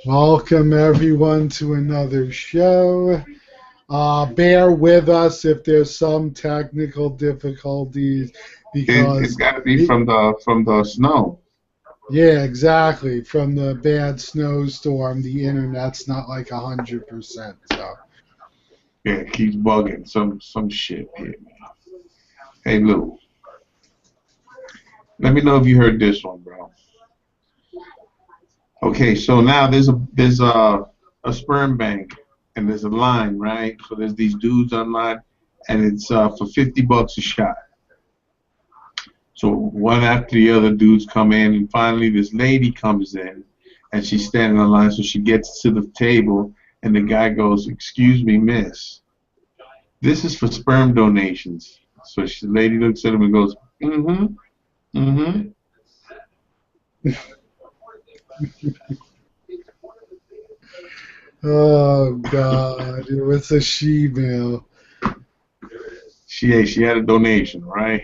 Welcome everyone to another show. Bear with us if there's some technical difficulties It's because, got to be it, from the snow. yeah, exactly. From the bad snowstorm, the internet's not like 100%. So, Yeah, it keeps bugging. Some shit here. Hey Lou, let me know if you heard this one, bro. Okay, so now there's a sperm bank and there's a line, right? So there's these dudes online, and it's for $50 a shot. So one after the other dudes come in, and finally this lady comes in, and she's standing in line. So she gets to the table, and the guy goes, "Excuse me, miss. This is for sperm donations." So the lady looks at him and goes, "Mm-hmm, mm-hmm." oh God, it was a she-male. She had a donation, right?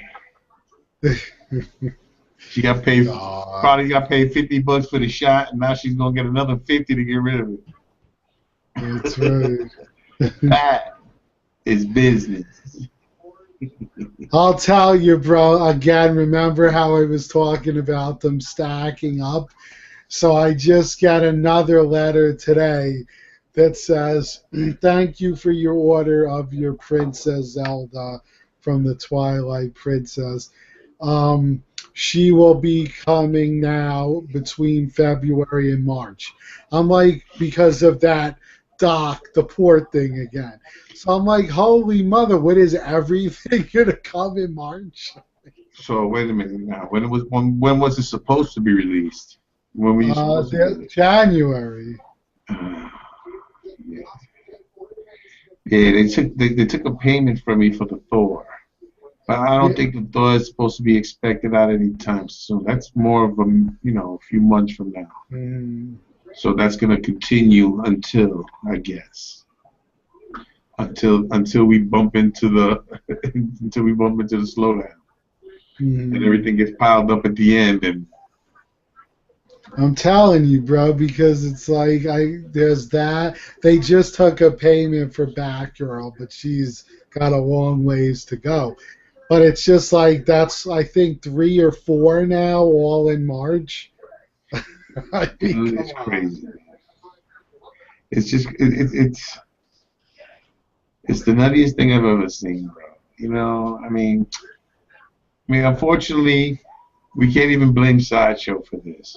She got paid, God, probably got paid $50 for the shot, and now she's gonna get another 50 to get rid of that's it. right. That is business. I'll tell you, bro. Again, remember how I was talking about them stacking up? So I just got another letter today that says, "Thank you for your order of your Princess Zelda from the Twilight Princess. She will be coming now between February and March." I'm like, because of that the port thing again. So I'm like, holy mother, what is everything gonna come in March? So wait a minute now. When was it supposed to be released? When were you supposed to get it? January. Yeah, yeah. They took a payment from me for the Thor, but I don't Yeah, think the Thor is supposed to be expected out anytime soon. That's more of a few months from now. mm, So that's gonna continue until, I guess, until we bump into the until we bump into the slowdown and mm. everything gets piled up at the end. And I'm telling you, bro, because it's like there's that. They just took a payment for Batgirl, but she's got a long ways to go. But it's just like that's I think 3 or 4 now, all in March. I mean, come it's on. crazy. It's just it's the nuttiest thing I've ever seen, bro. Unfortunately, we can't even blame Sideshow for this.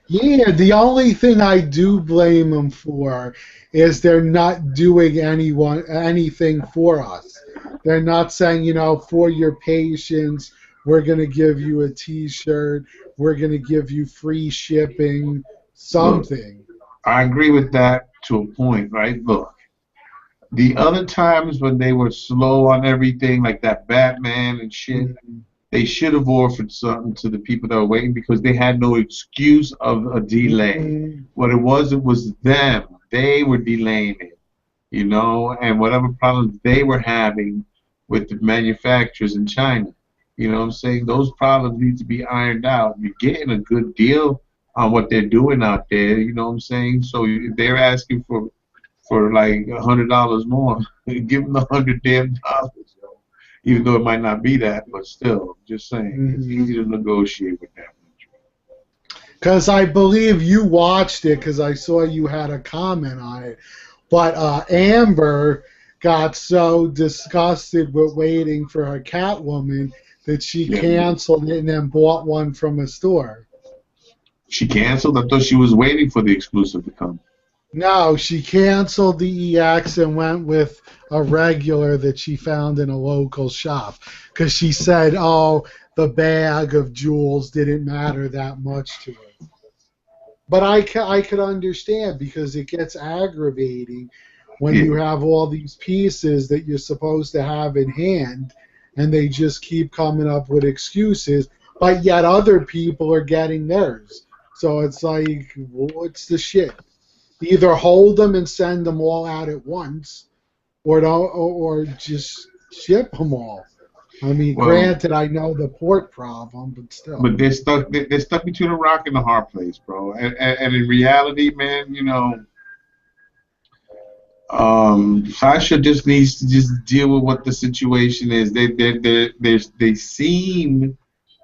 Yeah, the only thing I do blame them for is they're not doing anything for us. They're not saying, for your patients, we're going to give you a T-shirt, we're going to give you free shipping, Look, something. I agree with that to a point, right? Look, the other times when they were slow on everything, like that Batman and shit, Mm, they should have offered something to the people that were waiting because they had no excuse of a delay. mm, What it was them. They were delaying it, and whatever problems they were having with the manufacturers in China. You know what I'm saying? Those problems need to be ironed out. You're getting a good deal on what they're doing out there, you know what I'm saying? So if they're asking for like $100 more, give them $100 damn dollars. Even though it might not be that, but still, I'm just saying, it's easy mm. to negotiate with that. Because I believe you watched it because I saw you had a comment on it. But Amber got so disgusted with waiting for her Catwoman that she Yeah, canceled it and then bought one from a store. she canceled. I thought she was waiting for the exclusive to come. No, she canceled the EX and went with a regular that she found in a local shop because she said, oh, the bag of jewels didn't matter that much to her. But I could understand because it gets aggravating when you Yeah, have all these pieces that you're supposed to have in hand and they just keep coming up with excuses, but yet other people are getting theirs. So it's like, what's the shit? Either hold them and send them all out at once or don't, or just ship them all. I mean, Well, granted, I know the port problem, but still. but they're stuck between a rock and a hard place, bro. And in reality, man, you know, Sasha just needs to just deal with what the situation is. They seem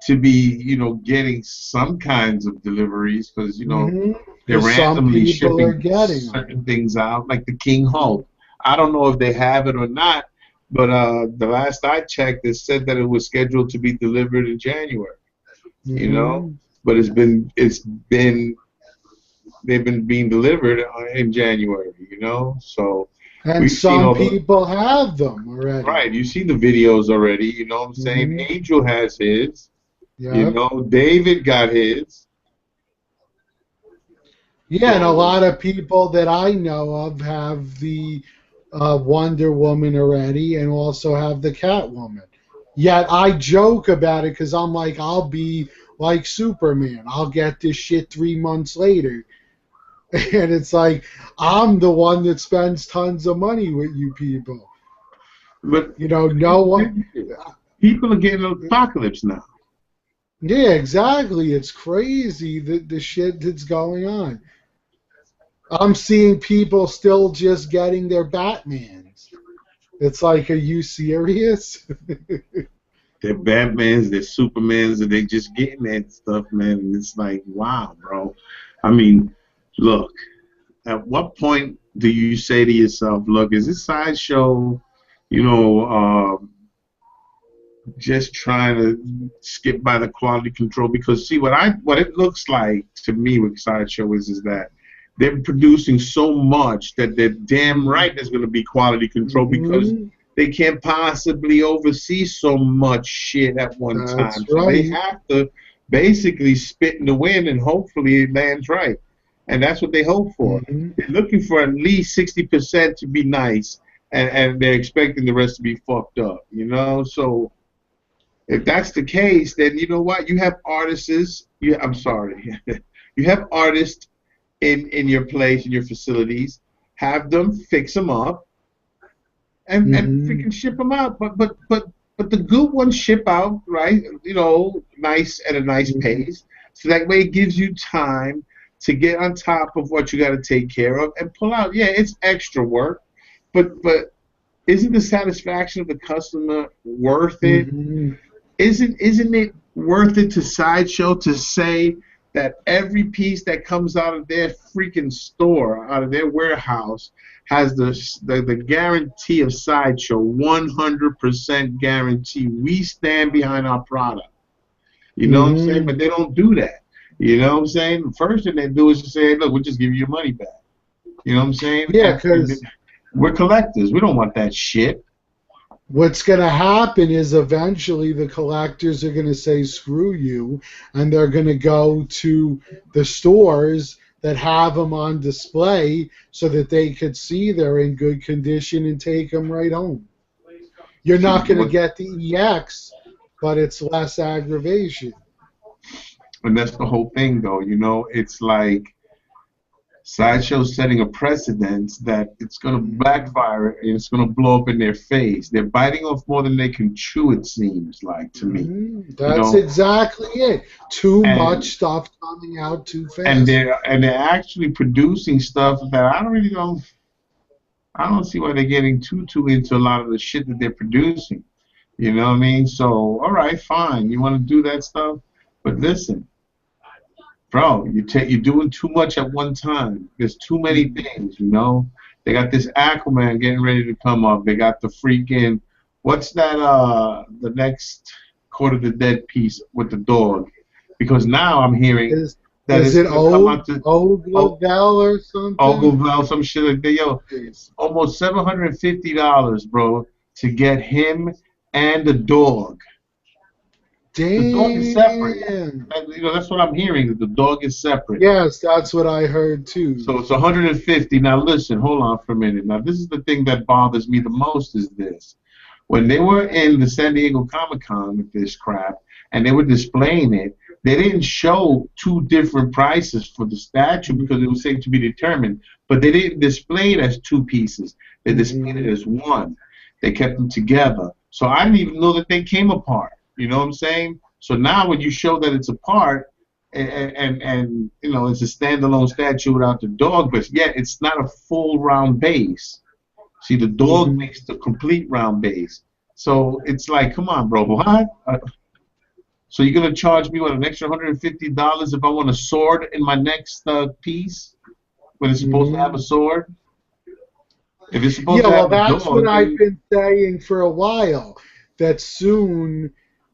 to be, you know, getting some kinds of deliveries because, you know, they're Because some randomly people are shipping getting them. certain things out, like the King Hulk. I don't know if they have it or not, but the last I checked, it said that it was scheduled to be delivered in January. You know, Hmm. but they've been being delivered in January. You know, so And we've seen some all the people have them already. right. You've seen the videos already. You know what I'm saying? Hmm. Angel has his. You Yep. know, David got his. Yeah, and a So lot of people that I know of have the Wonder Woman already and also have the Catwoman. Yet I joke about it because I'm like, I'll be like Superman. I'll get this shit 3 months later. And it's like, I'm the one that spends tons of money with you people. but You know, no one. people are getting an apocalypse now. Yeah, exactly. It's crazy the shit that's going on. I'm seeing people still just getting their Batmans. It's like, are you serious? They're Batmans, they're Supermans, and they just getting that stuff, man. And it's like, wow, bro. I mean, look, at what point do you say to yourself, look, is this sideshow, you know, just trying to skip by the quality control? Because see, what it looks like to me with sideshow is that they're producing so much that they're damn right there's going to be quality control because Hmm. they can't possibly oversee so much shit at one That's time. So they right. have to basically spit in the wind and hopefully it lands right. And that's what they hope for. Hmm. They're looking for at least 60% to be nice, and they're expecting the rest to be fucked up, you know? So if that's the case, then you know what? You have artists. I'm sorry. You have artists in your place, in your facilities. Have them fix them up and Hmm. freaking ship them out. But the good ones ship out, right? You know, nice at a nice Hmm. pace. So that way it gives you time to get on top of what you got to take care of and pull out. Yeah, it's extra work, but isn't the satisfaction of the customer worth it? Hmm. Isn't it worth it to Sideshow to say that every piece that comes out of their freaking store, out of their warehouse, has the guarantee of Sideshow, 100% guarantee. We stand behind our product. You know what I'm saying? Hmm. But they don't do that. You know what I'm saying? The first thing they do is to say, look, we'll just give you your money back. You know what I'm saying? Yeah, And because we're collectors. We don't want that shit. what's going to happen is eventually the collectors are going to say, screw you, and they're going to go to the stores that have them on display so that they could see they're in good condition and take them right home. You're See, not going to get the EX, but it's less aggravation. and that's the whole thing, though. You know, it's like Sideshow's setting a precedence that it's going to Mhm. backfire and it's going to blow up in their face. They're biting off more than they can chew, it seems like to me. You That's know, exactly it. Too much and stuff coming out too fast. they're actually producing stuff that I don't see why they're getting too into a lot of the shit that they're producing. You know what I mean? So, all right, fine. You want to do that stuff, but listen, bro, you're doing too much at one time. There's too many Mhm. things, you know. They got this Aquaman getting ready to come up. They got the freaking what's that? The next Court of the Dead piece with the dog, because now I'm hearing Is that is it's it gonna come old out to old oh, Lavelle or something? Ogle some shit like that. Yo, it's almost $750, bro, to get him and the dog. The dog is separate. Damn. You know, that's what I'm hearing. That the dog is separate. Yes, that's what I heard too. So it's 150. Now listen, hold on for a minute. Now this is the thing that bothers me the most is this. When they were in the San Diego Comic Con with this crap and they were displaying it, they didn't show two different prices for the statue because it was safe to be determined. But they didn't display it as two pieces. They displayed it Hmm. as one. They kept them together. So I didn't even know that they came apart. You know what I'm saying? So now when you show that it's apart, and you know it's a standalone statue without the dog, but yet it's not a full round base. See, the dog makes the complete round base. So it's like, come on, bro, what? So you're gonna charge me what, an extra $150 if I want a sword in my next piece when it's supposed to have a sword? If it's supposed Yeah, to well, have a that's what dog, I've then been saying for a while. That soon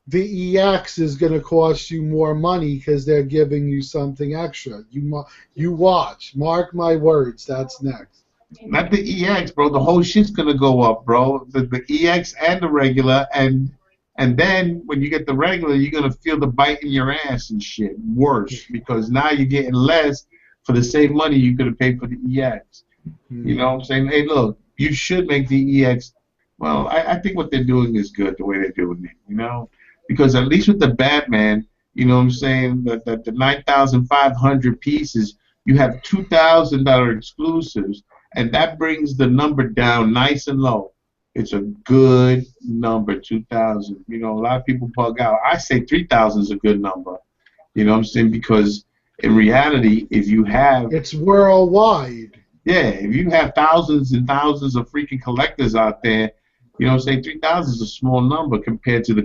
the EX is going to cost you more money because they're giving you something extra. You watch. Mark my words. That's next. not the EX, bro. The whole shit's gonna go up, bro. The EX and the regular, and then when you get the regular, you're gonna feel the bite in your ass and shit. Worse, because now you're getting less for the same money you could have paid for the EX. You know what I'm saying? Hey, look, you should make the EX. Well, I think what they're doing is good the way they're doing it. You know, because at least with the Batman, you know what I'm saying, that the 9,500 pieces, you have 2,000 that are exclusives, and that brings the number down nice and low. It's a good number, 2,000. You know, a lot of people bug out. I say 3,000 is a good number. You know what I'm saying? Because in reality, if you have, It's worldwide. yeah, if you have thousands and thousands of freaking collectors out there, you know what I'm saying, 3,000 is a small number compared to the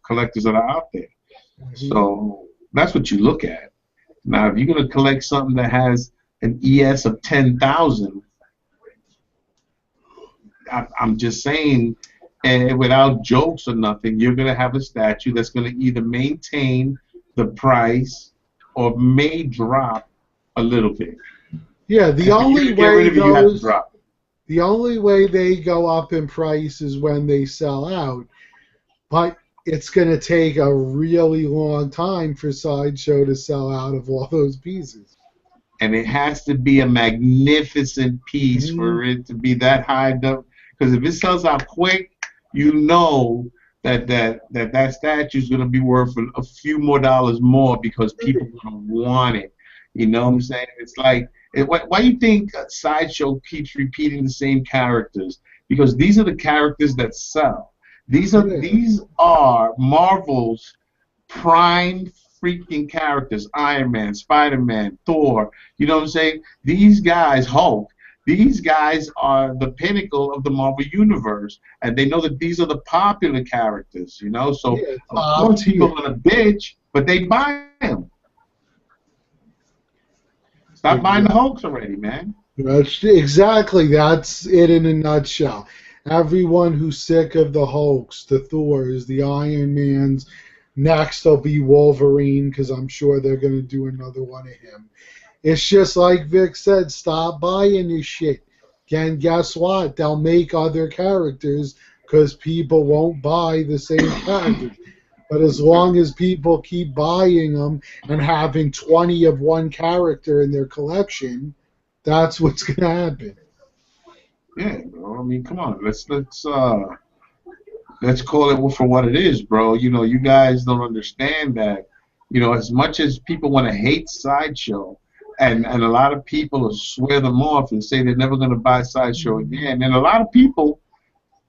collectors that are out there. So that's what you look at. Now, if you're going to collect something that has an ES of 10,000, I'm just saying, and without jokes or nothing, you're going to have a statue that's going to either maintain the price or may drop a little bit. Yeah, the And for you only to get rid way of it, you have to those drop it. the only way they go up in price is when they sell out. But it's going to take a really long time for Sideshow to sell out of all those pieces. And it has to be a magnificent piece for it to be that high up. Because if it sells out quick, you know that statue is going to be worth a few more dollars more because people are going to want it. You know what I'm saying? It's like, why do you think Sideshow keeps repeating the same characters? Because these are the characters that sell. These are Marvel's prime freaking characters. Iron Man, Spider-Man, Thor. You know what I'm saying? These guys, Hulk. These guys are the pinnacle of the Marvel universe, and they know that these are the popular characters. You know, so of course people are gonna bitch, but they buy them. Stop buying the Hulks already, man. That's it in a nutshell. Everyone who's sick of the Hulks, the Thors, the Iron Mans, next will be Wolverine because I'm sure they're going to do another one of him. It's just like Vic said, stop buying this shit. And guess what? They'll make other characters because people won't buy the same characters. But as long as people keep buying them and having 20 of one character in their collection, that's what's going to happen. Yeah, bro. I mean, come on. Let's call it for what it is, bro. You know, you guys don't understand that. You know, as much as people want to hate Sideshow, and a lot of people will swear them off and say they're never going to buy Sideshow again, and a lot of people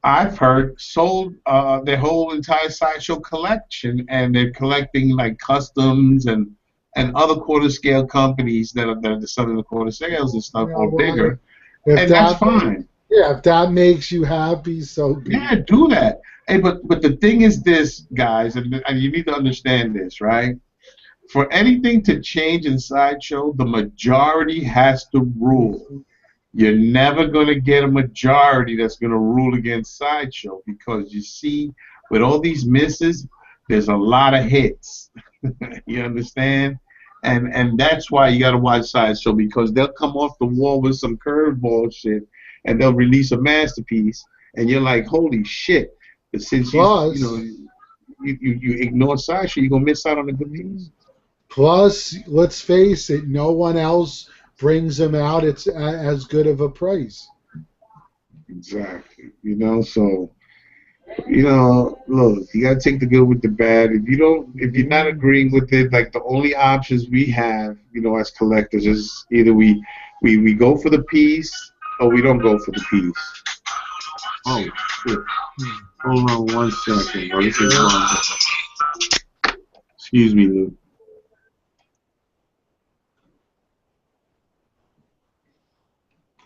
I've heard sold their whole entire Sideshow collection, and they're collecting like customs and other quarter scale companies that are selling the quarter scales and stuff, or bigger, and that's fine. Yeah, if that makes you happy, so be it. Yeah, do that. Hey, but the thing is this, guys, and you need to understand this, right? For anything to change in Sideshow, the majority has to rule. You're never going to get a majority that's going to rule against Sideshow because, you see, with all these misses, there's a lot of hits. You understand? And that's why you got to watch Sideshow, because they'll come off the wall with some curveball shit and they'll release a masterpiece and you're like, holy shit. But since you ignore Sideshow, you're going to miss out on a good piece. Plus, let's face it, no one else brings them out at as good of a price. Exactly. You know, so, you know, look, you gotta take the good with the bad. If you're not agreeing with it, like the only options we have, you know, as collectors is either we go for the piece or we don't go for the piece. Oh shit! Hold on 1 second, bro. This is wrong. Excuse me, Luke.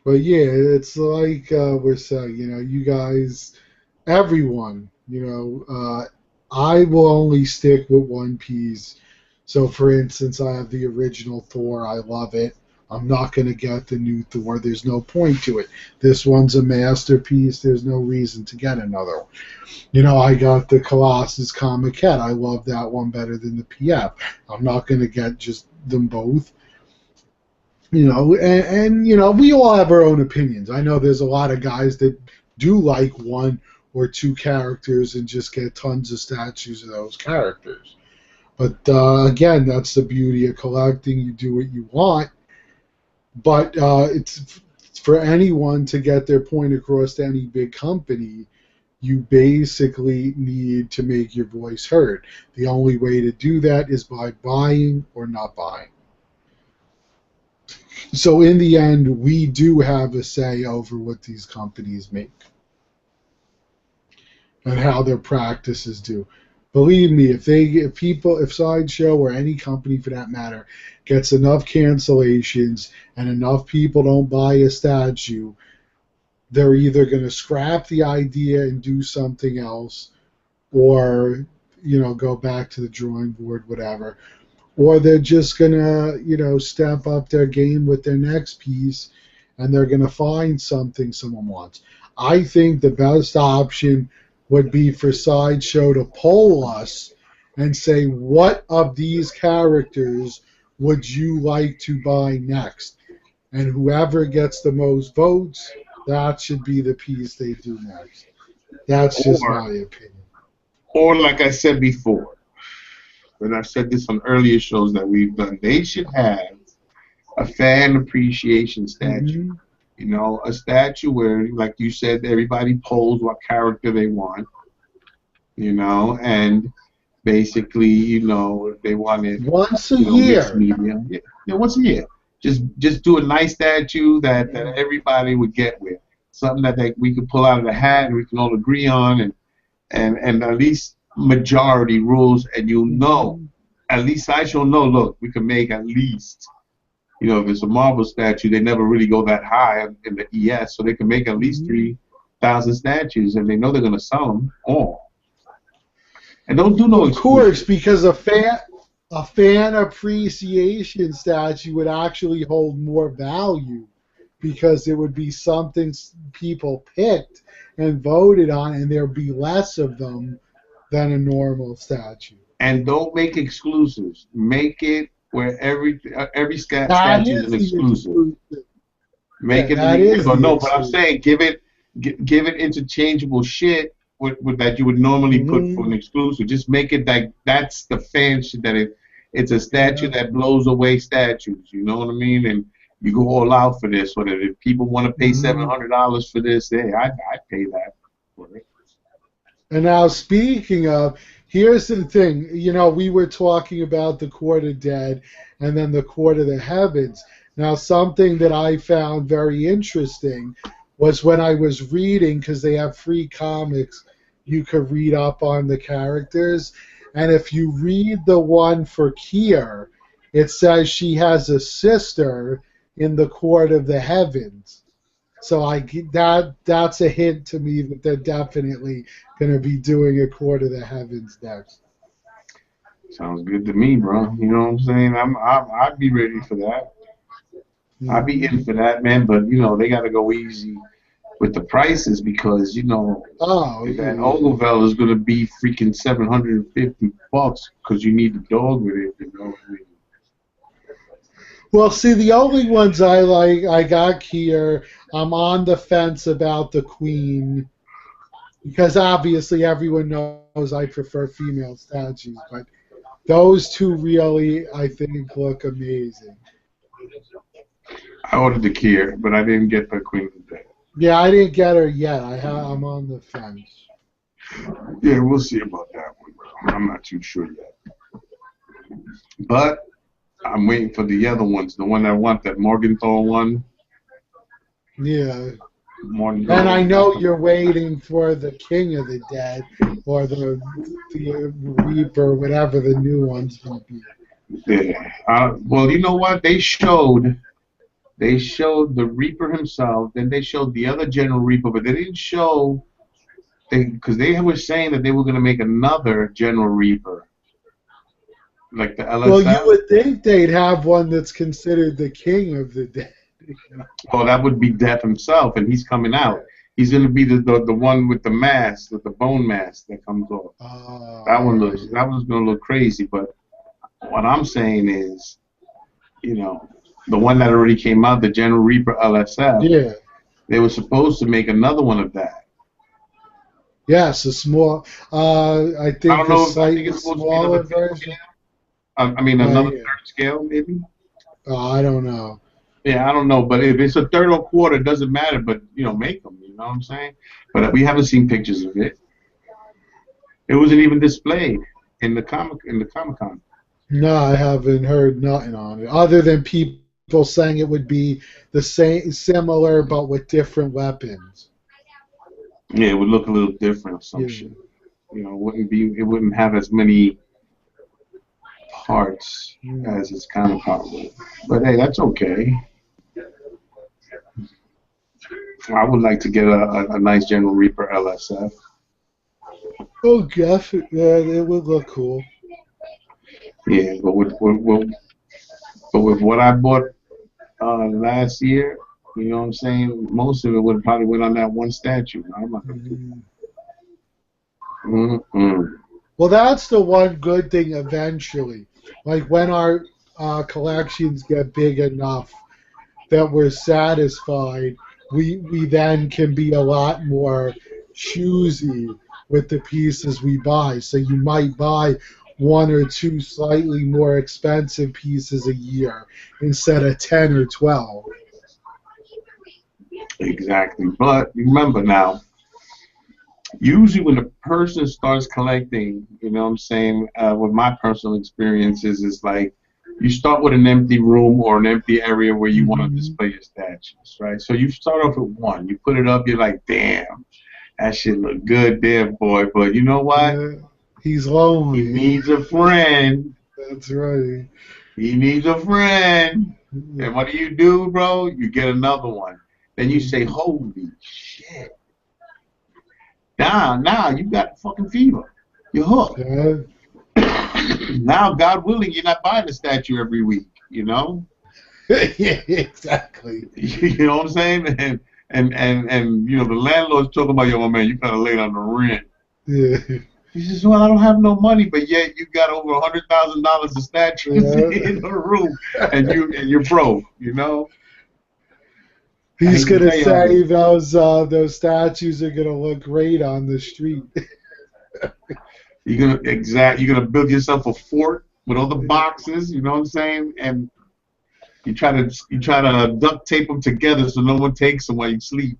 But yeah, it's like we're saying, you guys, everyone, I will only stick with One Piece. So, for instance, I have the original Thor. I love it. I'm not going to get the new Thor. There's no point to it. This one's a masterpiece. There's no reason to get another one. I got the Colossus Comiquette. I love that one better than the PF. I'm not going to get just them both. We all have our own opinions. I know there's a lot of guys that do like one or two characters and just get tons of statues of those characters. But again, that's the beauty of collecting. You do what you want, but it's for anyone to get their point across to any big company. You basically need to make your voice heard. The only way to do that is by buying or not buying. So in the end, we do have a say over what these companies make and how their practices do. Believe me, if Sideshow or any company for that matter gets enough cancellations and enough people don't buy a statue, they're either going to scrap the idea and do something else, or go back to the drawing board, whatever. Or they're just going to, step up their game with their next piece, and they're going to find something someone wants. I think the best option would be for Sideshow to poll us and say, what of these characters would you like to buy next? And whoever gets the most votes, that should be the piece they do next. That's just my opinion. Or like I said before, and I've said this on earlier shows that we've done, they should have a fan appreciation statue. A statue where, like you said, everybody polls what character they want, and basically, they want it once a year. Mixed media. Yeah, once a year. Just do a nice statue that everybody would get with. Something that we could pull out of the hat and we can all agree on, and at least majority rules, and at least I shall know, look, we can make at least, if it's a Marvel statue, they never really go that high in the ES, so they can make at least 3,000 statues, and they know they're going to sell them all. And don't do no exclusive. Of course, because a fan appreciation statue would actually hold more value, because it would be something people picked and voted on, and there'd be less of them than a normal statue. And don't make exclusives. Make it where every statue is an exclusive. Make it. No, but I'm saying give it interchangeable shit with that you would normally put for an exclusive. Just make it like that's the fan shit, that it's a statue that blows away statues. You know what I mean? And you go all out for this. Whatever. If people want to pay $700 for this, hey, I'd pay that for it. And now, speaking of, here's the thing. We were talking about the Court of Dead and then the Court of the Heavens. Now, something that I found very interesting was when I was reading, because they have free comics you could read up on the characters. And if you read the one for Kier, it says she has a sister in the Court of the Heavens. So that's a hint to me that they're definitely going to be doing a Court of the Heavens next. Sounds good to me, bro. You know what I'm saying? I'd be ready for that. I'd be in for that, man. But they got to go easy with the prices, because that Ogovel is going to be freaking $750 because you need the dog with it. Well, see, the only ones I like, I got here. I'm on the fence about the Queen, because obviously everyone knows I prefer female statues, but those two really, I think, look amazing. I ordered the Kier, but I didn't get the Queen today. Yeah, I didn't get her yet. I'm on the fence. Yeah, we'll see about that one, bro. I'm not too sure yet. But I'm waiting for the other ones. The one I want, that Morgenthau one. Yeah. more And I no. know you're waiting for the King of the Dead or the Reaper, whatever the new one's gonna be. Yeah. Well, you know what? They showed the Reaper himself. Then they showed the other General Reaper, but they didn't show because they were saying that they were going to make another General Reaper, like the Well, you LSF. would think they'd have one that's considered the King of the Dead. Oh, that would be Death himself, and he's coming out. He's going to be the one with the mask, with the bone mask that comes off. That one's going to look crazy. But what I'm saying is, you know, the one that already came out, the General Reaper LSF. Yeah. They were supposed to make another one of that. Yes, a small. I I think don't a know. I think slightly it's supposed to be another smaller fifth version. scale. I mean, another Yeah. third scale, maybe. Oh, I don't know. Yeah, I don't know, but if it's a third or quarter, it doesn't matter. But make them. You know what I'm saying? But we haven't seen pictures of it. It wasn't even displayed in the Comic Con. No, I haven't heard nothing on it other than people saying it would be the same, similar, but with different weapons. Yeah, it would look a little different or some Yeah. shit. It wouldn't have as many parts as its counterpart would. But hey, that's okay. I would like to get a nice General Reaper LSF. Oh, gosh, yeah, it would look cool. Yeah, but with what I bought last year, you know what I'm saying? Most of it would probably went on that one statue. I'm not gonna do that. Well, that's the one good thing eventually. Like when our collections get big enough that we're satisfied, we then can be a lot more choosy with the pieces we buy. So you might buy one or two slightly more expensive pieces a year instead of 10 or 12. Exactly. But remember now, usually when a person starts collecting, you know what I'm saying, with my personal experiences, is like you start with an empty room or an empty area where you want to display your statues, right? So you start off with one, you put it up, you're like, damn, that shit look good there, boy. But you know what? Yeah, he's lonely. He needs a friend. That's right. He needs a friend. And what do, bro? You get another one. Then you say, holy shit. Now you got fucking fever. You're hooked. Now, God willing, you're not buying a statue every week, you know? Yeah, exactly. You know what I'm saying? And the landlord's talking about, yo, man, you gotta lay on the rent. Yeah. He says, well, I don't have no money, but yet you got over $100,000 of statues in the room, and you're broke, you know? He's gonna say those statues are gonna look great on the street. You're gonna build yourself a fort with all the boxes, you know what I'm saying? And you try to duct tape them together so no one takes them while you sleep.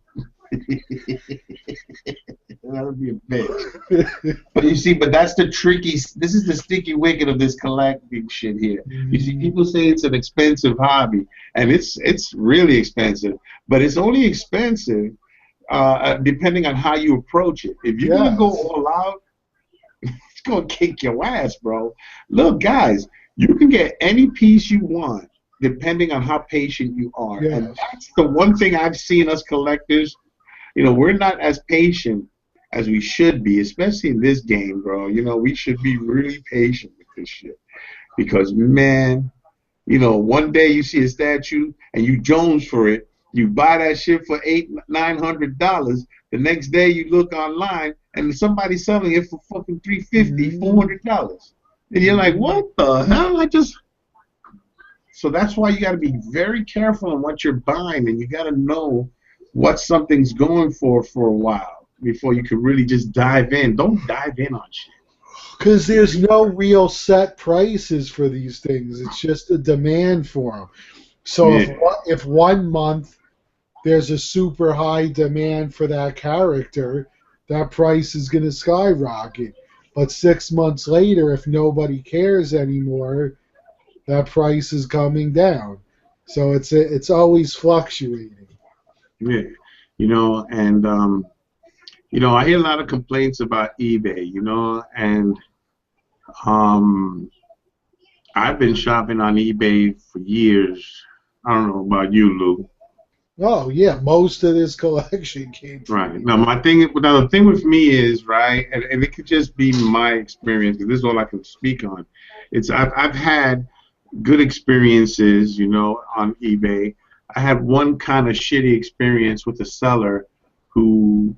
That would be a bitch. But you see, that's the tricky. This is the sticky wicket of this collecting shit here. You see, people say it's an expensive hobby, and it's really expensive. But it's only expensive depending on how you approach it. If you're gonna go all out, it's gonna kick your ass, bro. Look, guys, you can get any piece you want depending on how patient you are, and that's the one thing I've seen us collectors. We're not as patient as we should be, especially in this game, bro. We should be really patient with this shit. Because, man, one day you see a statue and you jones for it, you buy that shit for $800-900. The next day you look online and somebody's selling it for fucking $350, $400. And you're like, what the hell? So that's why you got to be very careful on what you're buying, and you got to know what something's going for a while before you can really just dive in. Don't dive in on shit. Because there's no real set prices for these things. It's just a demand for them. So if 1 month there's a super high demand for that character, that price is going to skyrocket. But 6 months later, if nobody cares anymore, that price is coming down. So it's always fluctuating. Yeah. And I hear a lot of complaints about eBay, and um, I've been shopping on eBay for years. I don't know about you, Lou. Oh yeah, most of this collection came from Right. eBay. Now the thing with me is, right, and it could just be my experience, because this is all I can speak on. I've had good experiences, on eBay. I had one kind of shitty experience with a seller who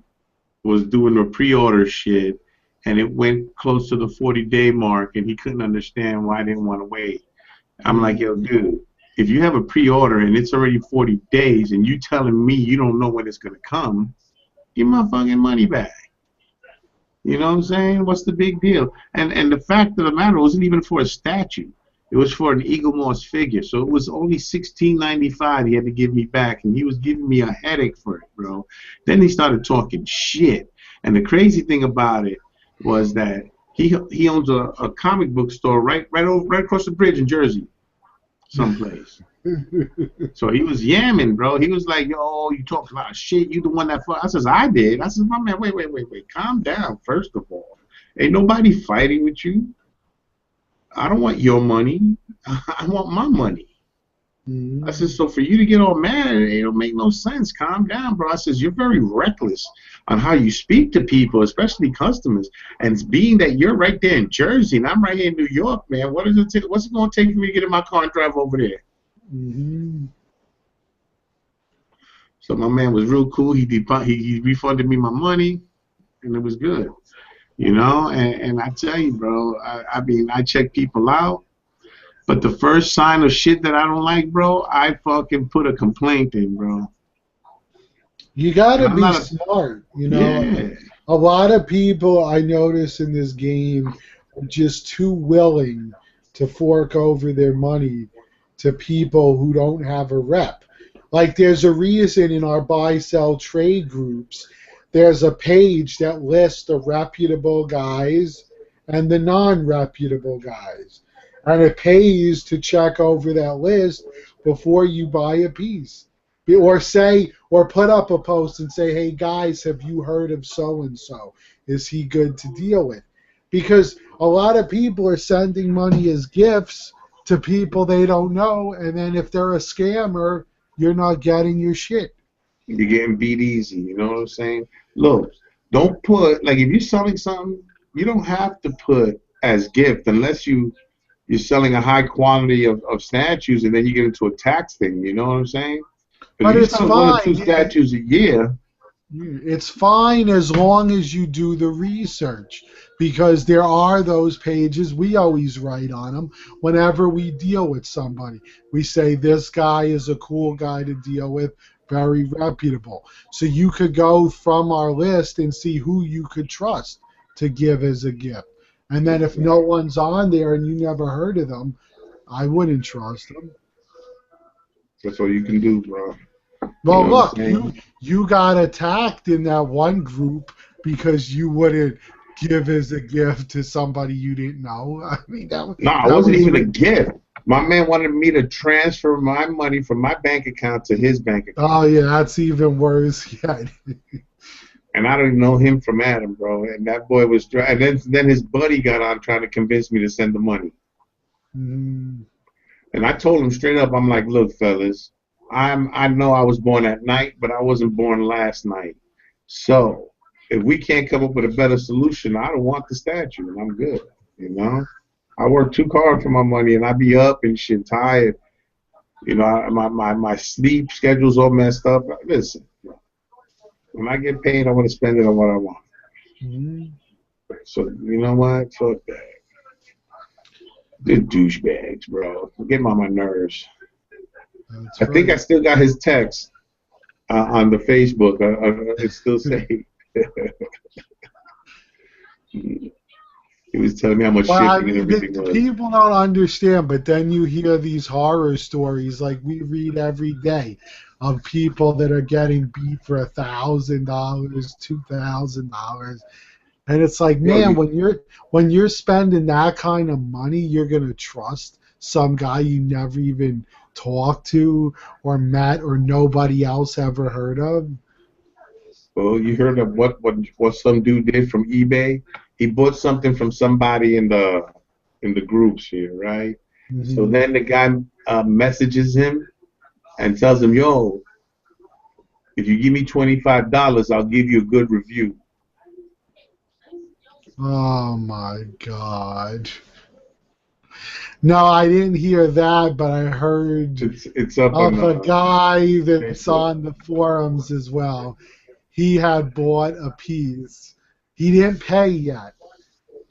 was doing the pre-order shit, and it went close to the 40-day mark, and he couldn't understand why I didn't want to wait. I'm like, yo, Mm. dude, if you have a pre-order and it's already 40 days and you telling me you don't know when it's gonna come, give my fucking money back. You know what I'm saying? What's the big deal? And the fact of the matter wasn't even for a statue. It was for an Eagle Moss figure. So it was only $16.95 he had to give me back, and he was giving me a headache for it, bro. Then he started talking shit. And the crazy thing about it was that he owns a comic book store right across the bridge in Jersey, someplace. So he was yamming, bro. He was like, yo, you talk a lot of shit. You the one that I says, I did. I says, my man, wait. Calm down, first of all. Ain't nobody fighting with you. I don't want your money. I want my money. I said, so for you to get all mad, it don't make no sense. Calm down, bro. I says, you're very reckless on how you speak to people, especially customers. And it's being that you're right there in Jersey and I'm right here in New York, man. What's it going to take for me to get in my car and drive over there? Mm-hmm. So my man was real cool. He refunded me my money, and it was good, And I tell you, bro, I mean, I check people out, but the first sign of shit that I don't like, bro, I fucking put a complaint in, bro. You And gotta I'm be not a smart, yeah, A lot of people I notice in this game are just too willing to fork over their money to people who don't have a rep. Like there's a reason in our buy sell trade groups there's a page that lists the reputable guys and the non-reputable guys. And it pays to check over that list before you buy a piece. Or put up a post and say, hey guys, have you heard of so and so? Is he good to deal with? Because a lot of people are sending money as gifts to people they don't know, and then if they're a scammer, you're not getting your shit. you're getting beat easy. You know what I'm saying? Look, don't put like if you're selling something, you don't have to put as gift unless you're selling a high quantity of statues, and then you get into a tax thing. You know what I'm saying? But if But you it's sell one or two fine. statues a year, It's fine as long as you do the research, because there are those pages. We always write on them whenever we deal with somebody. We say this guy is a cool guy to deal with, very reputable. So you could go from our list and see who you could trust to give as a gift. And then if no one's on there and you never heard of them, I wouldn't trust them. that's all you can do, bro. You Well, know what I'm look, saying? you got attacked in that one group because you wouldn't give as a gift to somebody you didn't know. I mean, No, it that wasn't was even a gift. My man wanted me to transfer my money from my bank account to his bank account. oh yeah, that's even worse yet. And I don't even know him from Adam, bro. And that boy was, and then his buddy got on trying to convince me to send the money. Mm, And I told him straight up, I'm like, look, fellas, I know I was born at night, but I wasn't born last night. So if we can't come up with a better solution, I don't want the statue, and I'm good. You know, I work too hard for my money, and I be up and shit, tired. My sleep schedule's all messed up. Listen, when I get paid, I want to spend it on what I want. mm, So you know what? Fuck that. The douchebags, bro. Get on my nerves. that's I think right. I still got his text on the Facebook. It's still saved. He was telling me how much Well, I shipping and mean, everything the was. people don't understand, but then you hear these horror stories like we read every day of people that are getting beat for $1,000, $2,000. And it's like, Yo, man, when you're spending that kind of money, you're gonna trust some guy you never even talked to or met or nobody else ever heard of. Well, you heard of what some dude did from eBay? He bought something from somebody in the groups here, right? So Hmm. then the guy messages him and tells him, "Yo, if you give me $25, I'll give you a good review." Oh my God. No, I didn't hear that, but I heard It's up on of a guy that's Facebook. on the forums as well. He had bought a piece. He didn't pay yet,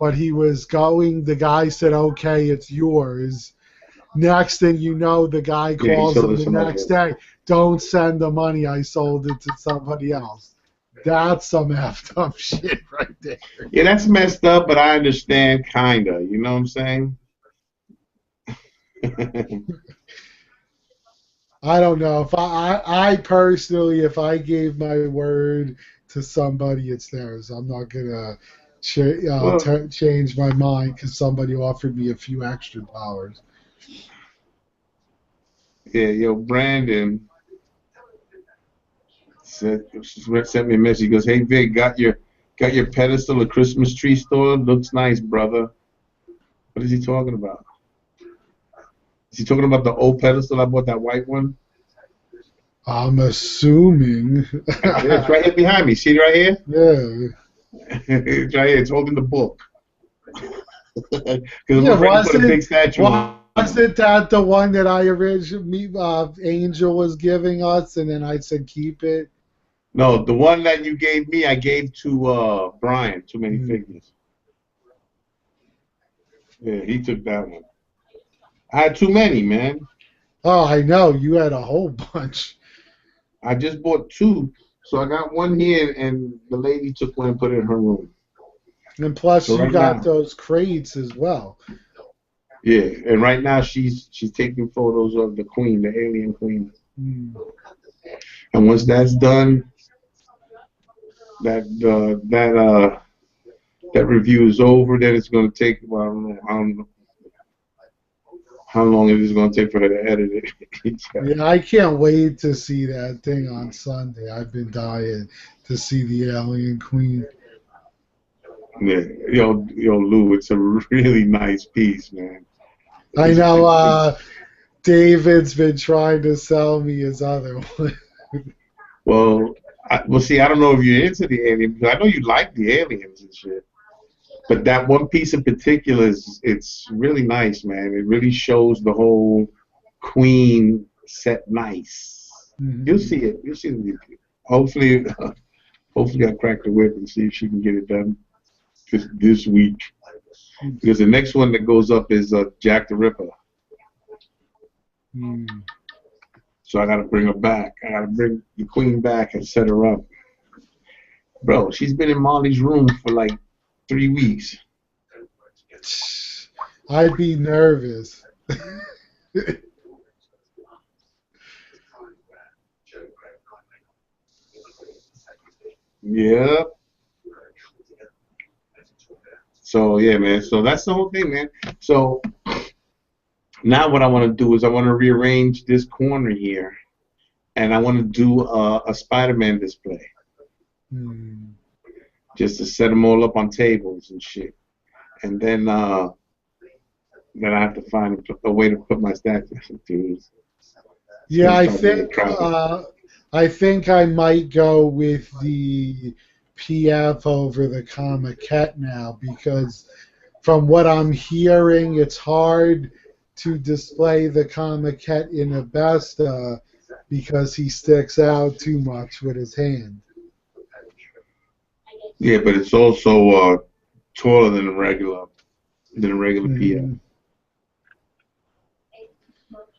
but he was going. The guy said, "Okay, it's yours." Next thing you know, the guy Yeah, he calls sold him it to the somebody next else. day. Don't send the money. I sold it to somebody else. That's some effed up shit right there. Yeah, that's messed up, but I understand, kinda. You know what I'm saying? I don't know if I personally, if I gave my word to somebody, it's theirs. I'm not gonna Well, change my mind because somebody offered me a few extra dollars. yeah, yo, Brandon sent me a message. He goes, "Hey Vic, got your pedestal at Christmas tree store? Looks nice, brother." What is he talking about? Is he talking about the old pedestal I bought, that white one? I'm assuming. It's right here behind me. See it right here? Yeah. It's right here. It's holding the book. Because Yeah, we're ready to put a big statue on him. wasn't that the one that I originally Angel was giving us, and then I said keep it? No, the one that you gave me, I gave to Brian. Too many Mm. figures. Yeah, he took that one. I had too many, man. Oh, I know you had a whole bunch, I just bought two, so I got one here, and the lady took one and put it in her room. and plus So you right got now, those crates as well. yeah, and right now she's taking photos of the queen, the alien queen. Mm. And once that's done, that review is over. Then it's going to take, well, I don't know how long it is going to take for her to edit it. Yeah, I can't wait to see that thing on Sunday. I've been dying to see the Alien Queen. Yeah, Lou, it's a really nice piece, man. I know It's David's been trying to sell me his other one. well, see, I don't know if you're into the alien, because I know you like the aliens and shit. But that one piece in particular it's really nice, man. It really shows the whole queen set nice. You'll Mhm. see it. You'll see the review. Hopefully, hopefully I'll crack the whip and see if she can get it done this week. Because the next one that goes up is Jack the Ripper. Mm. So I got to bring her back. I got to bring the queen back and set her up. Bro, she's been in Molly's room for like 3 weeks. I'd be nervous. Yeah. So yeah, man. So that's the whole thing, man. So now what I want to do is I want to rearrange this corner here, and I want to do a Spider-Man display, Mm. just to set them all up on tables and shit. And then I have to find a way to put my statues. It's Yeah, gonna start being crowded. I think I might go with the PF over the Comiket now because from what I'm hearing, it's hard to display the Comiket in a Besta because he sticks out too much with his hand. Yeah, but it's also taller than a regular PF. Mhm.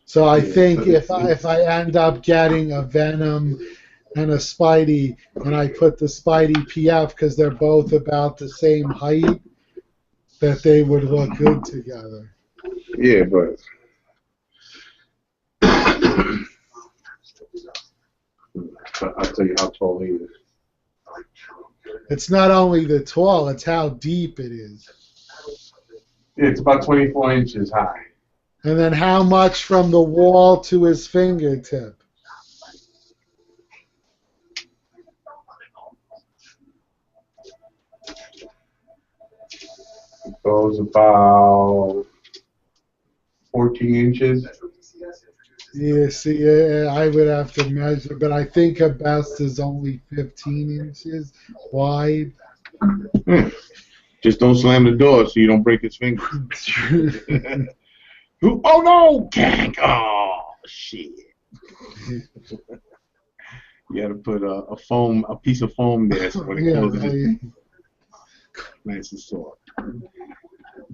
So I Yeah, so think if I end up getting a Venom and a Spidey, and I put the Spidey PF because they're both about the same height, that they would look good together. yeah, but I'll tell you how tall he is. It's not only the tall, it's how deep it is. Yeah, it's about 24 inches high. And then how much from the wall to his fingertip. goes about 14 inches. Yeah, see, I would have to measure, but I think a best is only 15 inches wide. Yeah. Just don't slam the door so you don't break his fingers. Oh no, gang! Oh shit! You got to put a piece of foam there so when it Yeah, closes, it's nice and soft.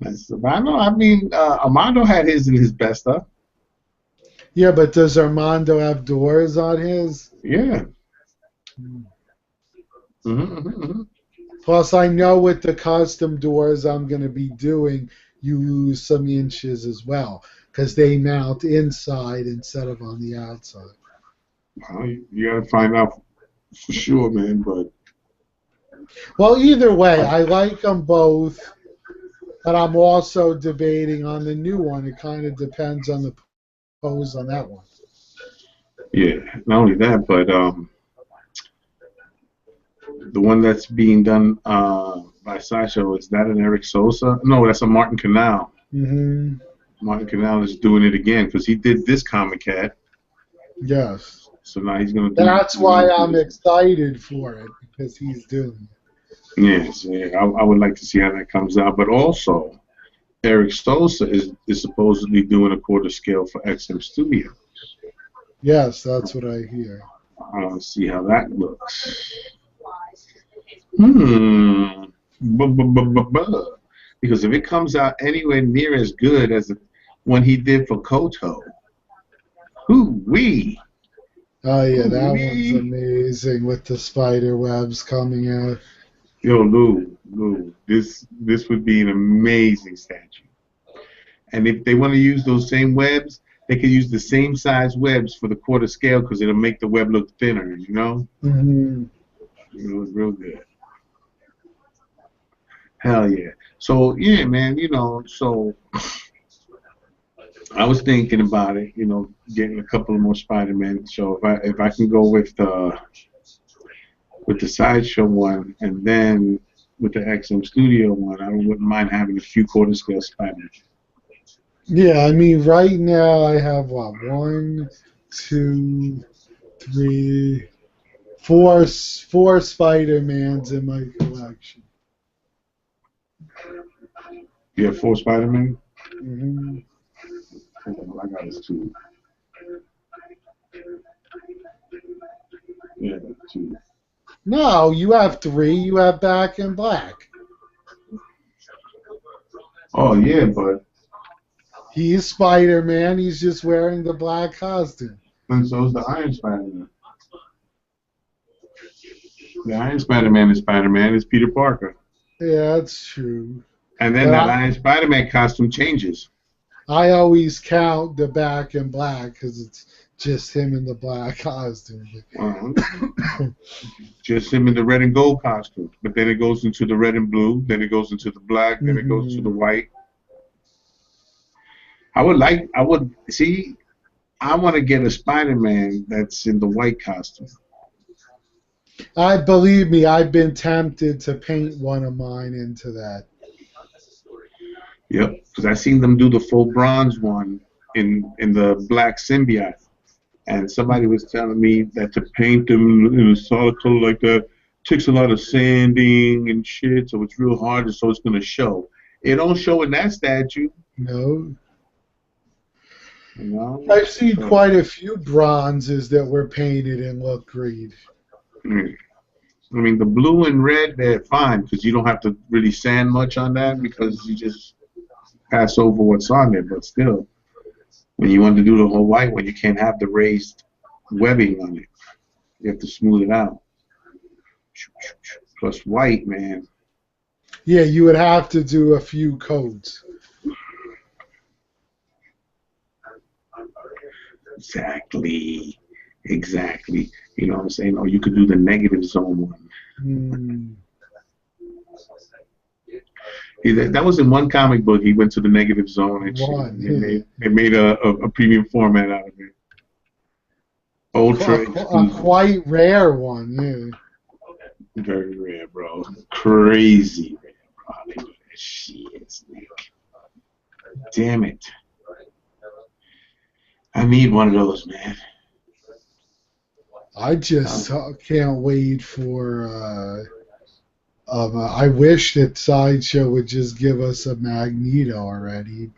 Nice. But I know. I mean, Armando had his in his best stuff. yeah, but does Armando have doors on his? Yeah. Mm-hmm. Plus, I know with the custom doors I'm going to be doing, you lose some inches as well because they mount inside instead of on the outside. Well, you got to find out for sure, man. But Well, either way, I like them both, but I'm also debating on the new one. It kind of depends on the pose on that one. yeah, not only that, but the one that's being done by Sideshow, is that an Eric Sosa? No, that's a Martin Canal. Hmm. Martin Canal is doing it again because he did this comic cat. Yes. So now he's gonna do. That's why I'm excited for it because he's doing it. Yes, yeah, I would like to see how that comes out. But also, Eric Sosa is supposedly doing a quarter scale for XM Studio. Yes, that's what I hear. I want to see how that looks. Hmm. Because if it comes out anywhere near as good as the one he did for Koto, hoo-wee. Oh yeah, that one's Hoo-wee. amazing with the spider webs coming out. Yo, Lou, this would be an amazing statue. And if they want to use those same webs, they can use the same size webs for the quarter scale because it'll make the web look thinner, you know? Hmm. It'll look real good. Hell yeah. So, yeah, man, so I was thinking about it, getting a couple of more Spider-Man. So if I can go with the Sideshow one and then with the XM Studio one, I wouldn't mind having a few quarter scale Spider-Man. Yeah, I mean, right now I have what, one, two, three, four Spider-Mans in my collection. You have 4 Spider-Man? Hmm. I got this 2. Yeah, 2. No, you have three. You have Back in Black. Oh yeah, but He's Spider-Man. He's just wearing the black costume. and so's the Iron Spider-Man. The Iron Spider-Man is Spider-Man. It's Peter Parker. Yeah, that's true. And then But that Iron Spider-Man costume changes. I always count the Back in Black because it's just him in the black costume. Just him in the red and gold costume. But then it goes into the red and blue. Then it goes into the black. Then it goes to the white. I would see. I want to get a Spider-Man that's in the white costume. I believe me, I've been tempted to paint one of mine into that. Yep, because I seen them do the full bronze one in the black symbiote, and somebody was telling me that to paint them in a solid color like that takes a lot of sanding and shit, so it's real hard, so it's gonna show. It don't show in that statue. No. You know? I've seen quite a few bronzes that were painted and look great. I mean, the blue and red, they're fine because you don't have to really sand much on that because you just pass over what's on there. But still, when you want to do the whole white one, you can't have the raised webbing on it. You have to smooth it out. Plus white, man. Yeah, you would have to do a few coats. Exactly. You know what I'm saying? Or you could do the negative zone one. That was in one comic book. He went to the negative zone and shit. They made a premium format out of it. Ultra a quite rare one, yeah. Very rare, bro. Crazy rare, bro. Shit, damn it. I need one of those, man. I just can't wait for. I wish that Sideshow would just give us a Magneto already,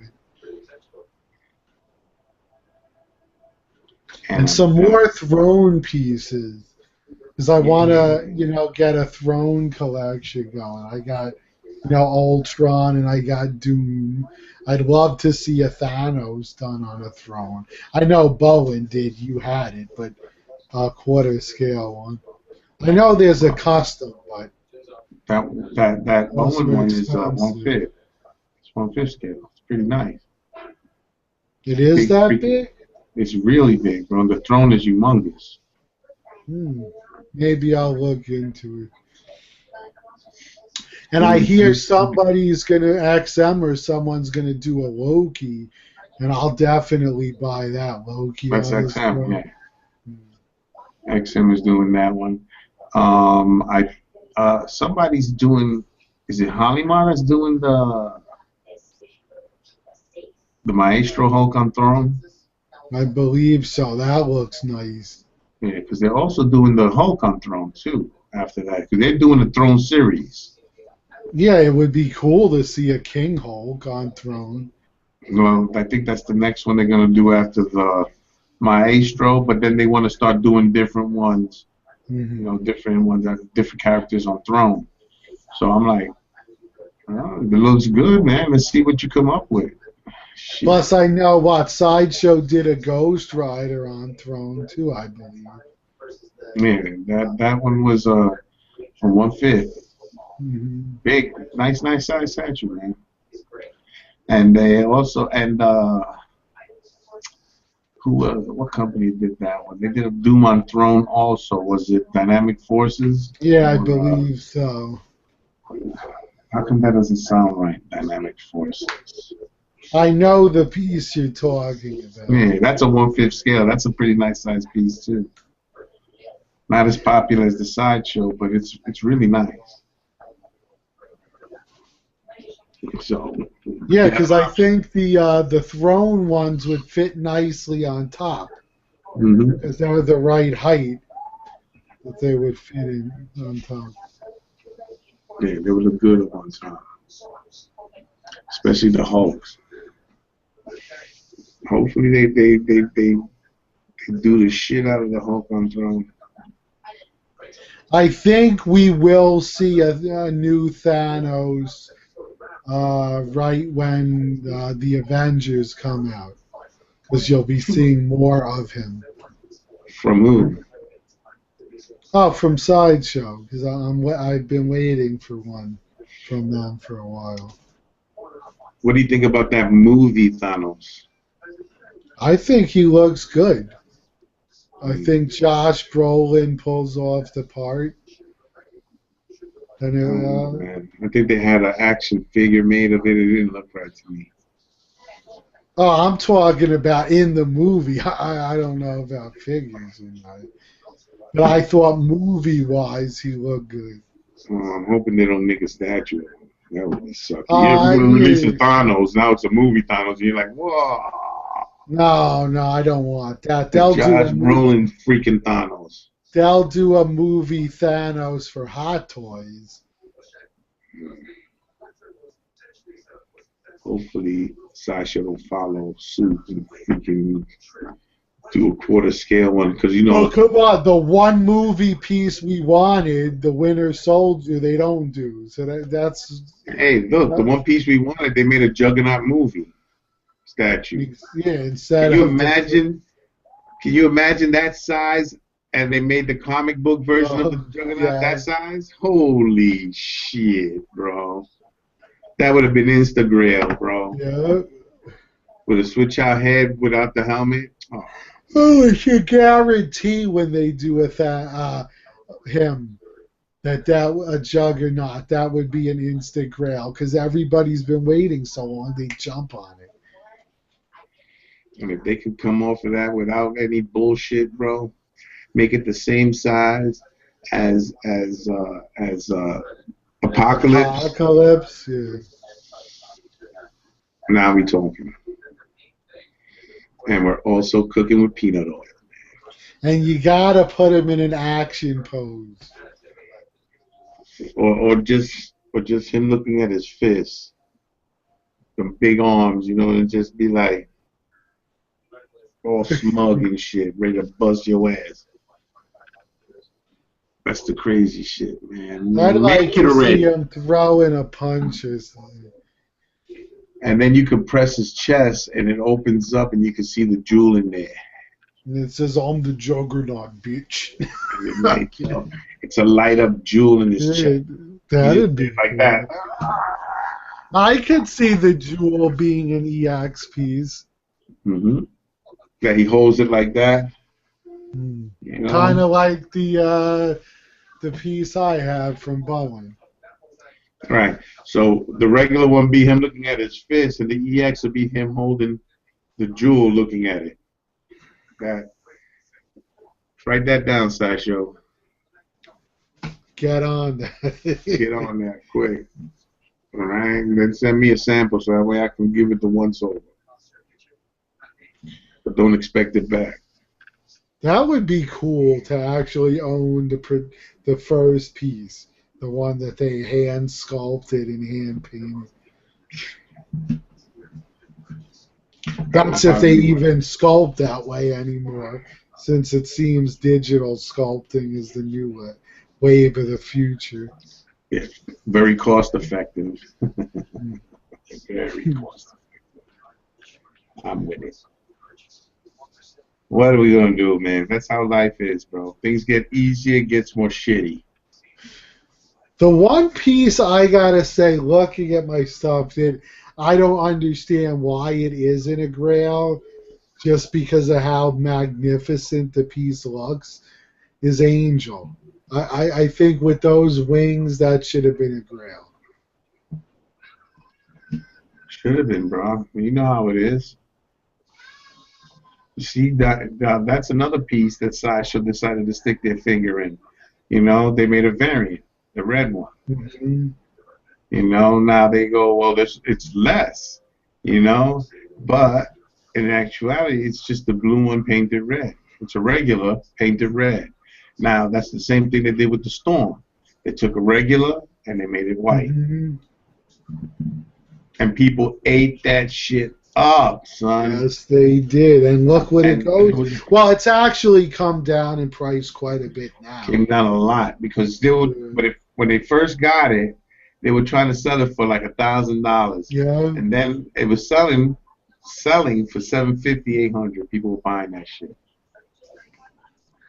and some more Throne pieces, because I want to, get a Throne collection going. I got, Ultron, and I got Doom. I'd love to see a Thanos done on a throne. I know Bowen did. You had it, but a quarter scale one. I know there's a custom, but that Bowen one is 1/5. It's 1/5 scale. It's pretty nice. It is that big? It's really big, bro. The throne is humongous. Maybe I'll look into it. And I hear somebody's going to, XM or someone's going to do a Loki, and I'll definitely buy that Loki. That's XM, yeah. XM is doing that one. Somebody's doing, is it Hollyman that's doing the Maestro Hulk on Throne? I believe so. That looks nice. Yeah, because they're also doing the Hulk on Throne, too, after that. Because they're doing the Throne series. Yeah, it would be cool to see a King Hulk on Throne. Well, I think that's the next one they're going to do after the Maestro, but then they want to start doing different ones. Different ones, different characters on Throne. So I'm like, oh, it looks good, man. Let's see what you come up with. Shit. Plus, I know Sideshow did a Ghost Rider on Throne too, I believe. Yeah, that one was a 1/5. Big, nice size statue, man. And they also what company did that one? They did a Doom on Throne also. Was it Dynamic Forces? Yeah, I believe so. How come that doesn't sound right? Dynamic Forces. I know the piece you're talking about. Yeah, that's a 1/5 scale. That's a pretty nice size piece too. Not as popular as the Sideshow, but it's really nice. So. Yeah, because I think the Throne ones would fit nicely on top. Because they're the right height that they would fit in on top. Yeah, they would look good on top. Especially the Hulks. Hopefully they do the shit out of the Hulk on Throne. I think we will see a new Thanos right when the Avengers come out, because you'll be seeing more of him. From who? Oh, from Sideshow, because I've been waiting for one from them for a while. What do you think about that movie Thanos? I think he looks good. I think Josh Brolin pulls off the part. And man. I think they had an action figure made of it. It didn't look right to me. Oh, I'm talking about in the movie. I don't know about figures. But I thought movie-wise he looked good. I'm hoping they don't make a statue. That would be sucky. Yeah, we're going to release a Thanos. Now it's a movie Thanos. And you're like, whoa. No, I don't want that. They'll Josh Brolin freaking Thanos. They'll do a movie Thanos for Hot Toys. Hopefully, Sasha will follow suit and freaking do a quarter scale one, because Oh, come on! The one movie piece we wanted, the Winter Soldier, they don't do. So that's. Hey, look, the one piece we wanted, they made a Juggernaut movie statue. Yeah, instead. Can you imagine that size? And they made the comic book version of the Juggernaut that size? Holy shit, bro. That would have been Instagram, bro. Yeah. With a switch out head without the helmet. Oh, I should guarantee when they do with him that a Juggernaut, that would be an instant grail, because everybody's been waiting so long, they jump on it. And if they could come off of that without any bullshit, bro, make it the same size as Apocalypse. Apocalypse, yeah. Now we talking. And we're also cooking with peanut oil. And you gotta put him in an action pose. Or just him looking at his fists, the big arms, and just be like all smug and shit, ready to bust your ass. That's the crazy shit, I'd man. like Make it to see already. him throw in a punch or something. And then you can press his chest and it opens up and you can see the jewel in there. And it says, I'm the juggernaut, bitch. And it lights up. It's a light up jewel in his chest. That'd be Like cool. that. I could see the jewel being an EXPs. Mm-hmm. Yeah, he holds it like that. Kind of like the piece I had from Bowen. Right. So the regular one be him looking at his fist, and the EX will be him holding the jewel looking at it. That. Write that down, Sasho. Get on that. Get on that quick. All right. And then send me a sample so that way I can give it the once over. But don't expect it back. That would be cool to actually own the first piece, the one that they hand sculpted and hand painted. That's if they even sculpt that way anymore, since it seems digital sculpting is the new wave of the future. Yeah, very cost effective. Very cost effective. I'm with it. What are we gonna do, man? That's how life is, bro. Things get easier, it gets more shitty. The one piece I gotta say, looking at my stuff, that I don't understand why it isn't a grail, just because of how magnificent the piece looks, is Angel. I think with those wings, that should have been a grail. Should have been, bro. You know how it is. You see, that's another piece that Sideshow decided to stick their finger in. They made a variant, the red one. Mm-hmm. Now they go, well, it's less, but in actuality, it's just the blue one painted red. It's a regular painted red. Now, that's the same thing they did with the Storm. They took a regular and they made it white. Mm-hmm. And people ate that shit up, son. Yes, they did. And look what it goes. Well, it's actually come down in price quite a bit now. Came down a lot because when they first got it, they were trying to sell it for like $1,000. Yeah. And then it was selling for $750, $800. People were buying that shit.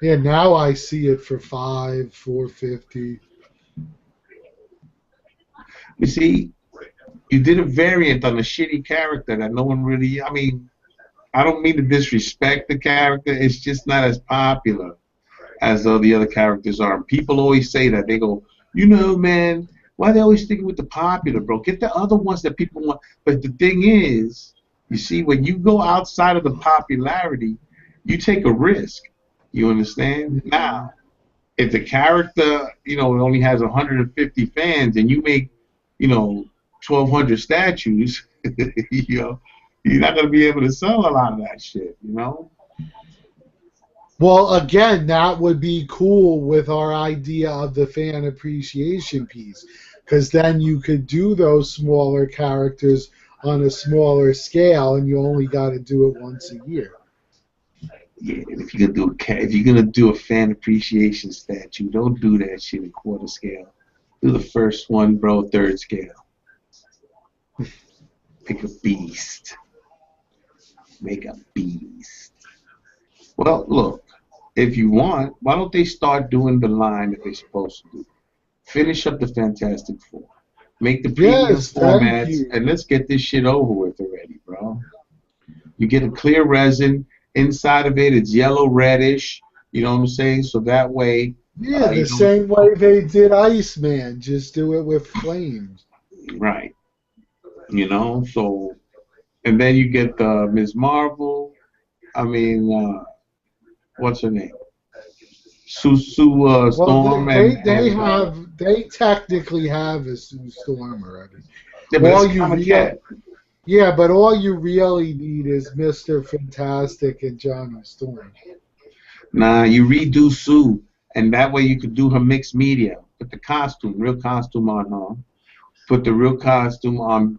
Yeah, now I see it for $500, $450. You see, you did a variant on a shitty character that no one really. I mean, I don't mean to disrespect the character. It's just not as popular as the other characters are. People always say that. They go, man, why are they always sticking with the popular, bro? Get the other ones that people want. But the thing is, you see, when you go outside of the popularity, you take a risk. You understand? Now, if the character, only has 150 fans and you make, 1,200 statues, you're not going to be able to sell a lot of that shit, Well, again, that would be cool with our idea of the fan appreciation piece, because then you could do those smaller characters on a smaller scale, and you only got to do it once a year. Yeah, and if you're gonna do a fan appreciation statue, don't do that shit in quarter scale. Do the first one, bro, third scale. Make a beast. Make a beast. Well, look, if you want, why don't they start doing the line that they're supposed to do? Finish up the Fantastic Four. Make the premium formats, and let's get this shit over with already, bro. You get a clear resin. Inside of it, it's yellow reddish. You know what I'm saying? So that way. Yeah, the same way they did Iceman. Just do it with flames. Right. So. And then you get Ms. Marvel. I mean, what's her name? Sue Storm. They technically have a Sue Storm already. Yeah, but Yeah, but all you really need is Mr. Fantastic and Johnny Storm. Nah, you redo Sue, and that way you could do her mixed media. Put the costume, real costume on her. Put the real costume on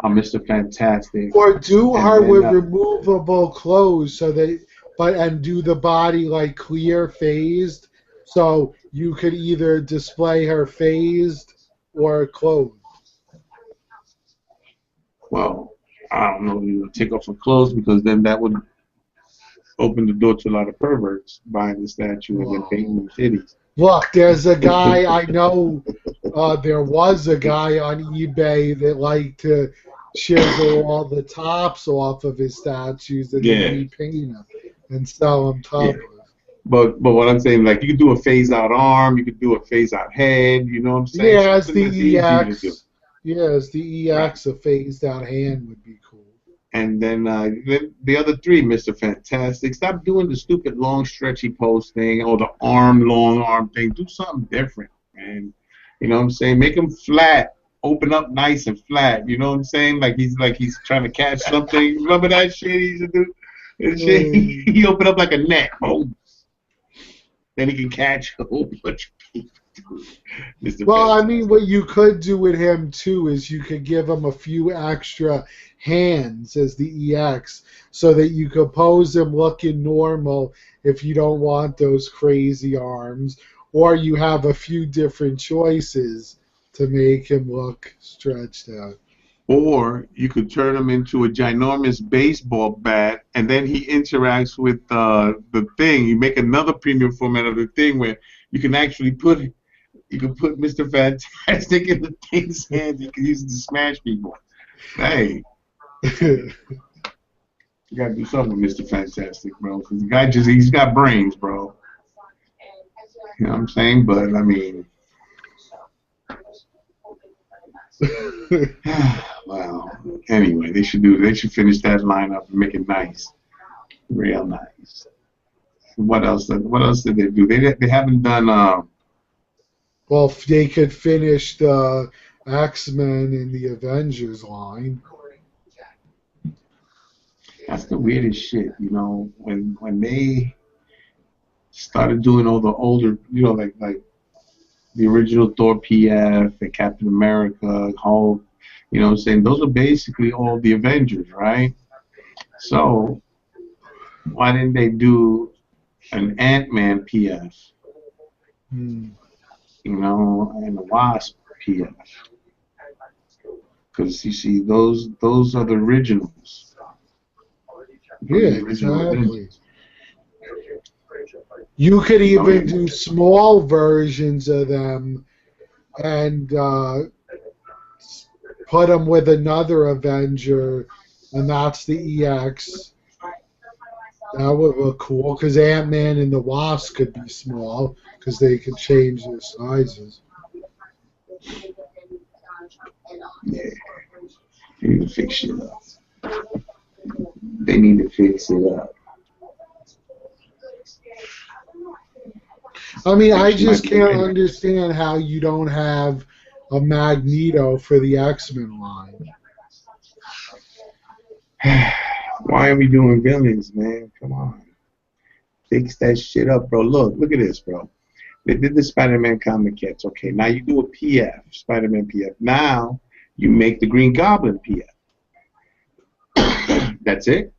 Mr. Fantastic, Or do and her then with removable clothes so they but and do the body like clear phased so you could either display her phased or clothed. well, I don't know, you would take off her clothes because then that would open the door to a lot of perverts buying the statue and then Whoa. painting them titties. Look, there's a guy I know. There was a guy on eBay that liked to chisel all the tops off of his statues and then Yeah, repaint them and sell them yeah. topless. But what I'm saying, like you could do a phase out arm, you could do a phase out head. You know what I'm saying? Yeah, as Something the that's easier to do. EX. Yeah, as the Right. EX, a phased out hand would be cool. And then the other three, Mr. Fantastic, stop doing the stupid long stretchy pose thing or the long arm thing. Do something different, man. You know what I'm saying? Make him flat, open up nice and flat. You know what I'm saying? Like he's trying to catch something. Remember that shit he used to do? That shit, Mm. he opened up like a net. Boom. Then he can catch a whole bunch of people. Mr. Well, I mean, Fantastic. what you could do with him too is you could give him a few extra hands as the EX so that you could pose him looking normal if you don't want those crazy arms, or you have a few different choices to make him look stretched out. Or you could turn him into a ginormous baseball bat, and then he interacts with the thing. You make another premium format of the thing where you can put Mr. Fantastic in the thing's hands. You can use it to smash people. Hey, you gotta do something with Mr. Fantastic, bro. Because the guy he's got brains, bro. You know what I'm saying? But I mean, well, anyway, they should finish that lineup and make it nice, real nice. What else? What else did they do? They haven't done. Well, if they could finish the X-Men and the Avengers line. That's the weirdest shit. You know, when they started doing all the older, you know, like the original Thor PF and Captain America, Hulk. You know what I'm saying? Those are basically all the Avengers, right? So why didn't they do an Ant-Man PF? Hmm. You know, and a Wasp PF? Because you see, those are the originals. Those are Yeah, the original exactly. Avengers. You could You know, even do small versions of them and put them with another Avenger, and that's the EX. That would look cool because Ant-Man and the Wasp could be small because they could change their sizes. yeah, they need to fix shit up. They need to fix it up. I mean, I Which just might be can't right. understand how you don't have a Magneto for the X-Men line. Why are we doing villains, man? Come on. Fix that shit up, bro. Look at this, bro. They did the Spider-Man comic kits. Okay, now you do a PF, Spider-Man PF. Now you make the Green Goblin PF. That's it.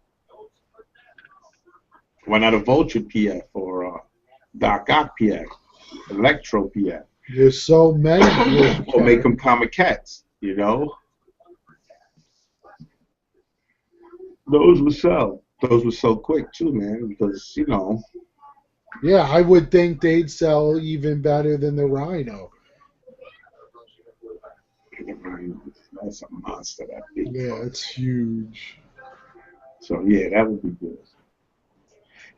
Why not a Vulture PF or a Doc Ock PF, Electro PF, There's so many good or make them characters. comic cats? You know, those would sell. Those would sell quick too, man, because you know. Yeah, I would think they'd sell even better than the Rhino. That's a monster, that big Yeah, fuck. it's huge. So yeah, that would be good.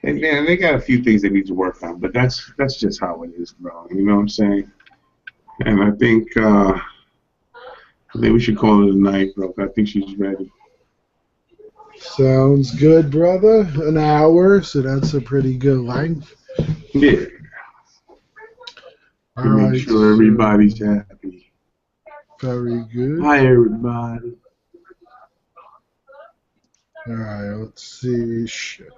And man, they got a few things they need to work on, but that's just how it is, bro. You know what I'm saying? And I think we should call it a night, bro. I think she's ready. Sounds good, brother. An hour, so that's a pretty good length. Yeah, All to make right, sure everybody's so happy. very good. Hi, everybody. All right, let's see. Shit.